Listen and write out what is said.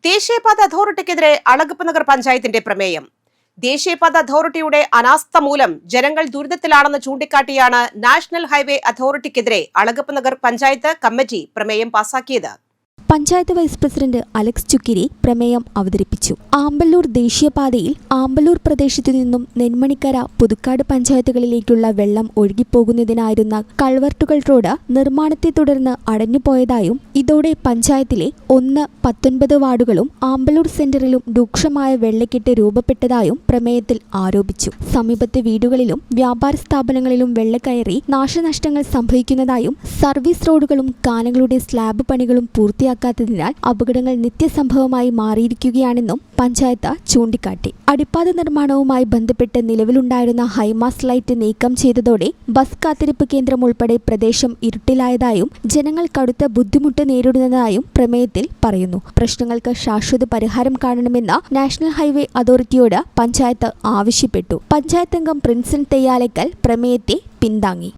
ദേശീയപാത അതോറിറ്റിക്കെതിരെ അളഗപ്പനഗർ പഞ്ചായത്തിന്റെ പ്രമേയം. ദേശീയപാത അതോറിറ്റിയുടെ അനാസ്ഥ മൂലം ജനങ്ങൾ ദുരിതത്തിലാണെന്ന് ചൂണ്ടിക്കാട്ടിയാണ് നാഷണൽ ഹൈവേ അതോറിറ്റിക്കെതിരെ അളഗപ്പനഗർ പഞ്ചായത്ത് കമ്മിറ്റി പ്രമേയം പാസാക്കിയത്. Panchayat vice president Alex Chukkiri പ്രമേയം അവതരിപ്പിച്ചു. ആമ്പല്ലൂർ ദേശീയപാതയിൽ ആമ്പല്ലൂർ പ്രദേശത്തു നിന്നും നെന്മണിക്കര, പുതുക്കാട് പഞ്ചായത്തുകളിലേക്കുള്ള വെള്ളം ഒഴുകിപ്പോകുന്നതിനായിരുന്ന കൾവർട്ടുകൾ റോഡ് നിർമ്മാണത്തെ തുടർന്ന് അടഞ്ഞുപോയതായും ഇതോടെ പഞ്ചായത്തിലെ 1-19 വാർഡുകളും ആമ്പല്ലൂർ സെന്ററിലും രൂക്ഷമായ വെള്ളക്കെട്ട് രൂപപ്പെട്ടതായും പ്രമേയത്തിൽ ആരോപിച്ചു. സമീപത്തെ വീടുകളിലും വ്യാപാര സ്ഥാപനങ്ങളിലും വെള്ളക്കയറി നാശനഷ്ടങ്ങൾ സംഭവിക്കുന്നതായും സർവീസ് റോഡുകളും കാനകളുടെ സ്ലാബ് പണികളും പൂർത്തിയാക്കാത്തതിനാൽ അപകടങ്ങൾ നിത്യസംഭവമായി മാറിയിരിക്കുകയാണെന്നും പഞ്ചായത്ത് ചൂണ്ടിക്കാട്ടി. അടിപ്പാത നിർമ്മാണവുമായി ബന്ധപ്പെട്ട് നിലവിലുണ്ടായിരുന്ന ഹൈമാസ്റ്റ് ലൈറ്റ് നീക്കം ചെയ്തതോടെ ബസ് കാത്തിരിപ്പ് കേന്ദ്രം ഉൾപ്പെടെ പ്രദേശം ഇരുട്ടിലായതായും ജനങ്ങൾ കടുത്ത ബുദ്ധിമുട്ട് നേരിടുന്നതായും പ്രമേയത്തിൽ പറയുന്നു. പ്രശ്നങ്ങൾക്ക് ശാശ്വത പരിഹാരം കാണണമെന്ന് നാഷണൽ ഹൈവേ അതോറിറ്റിയോട് പഞ്ചായത്ത് ആവശ്യപ്പെട്ടു. പഞ്ചായത്ത് അംഗം പ്രിൻസൺ തെയ്യാലക്കൽ പ്രമേയത്തെ പിന്താങ്ങി.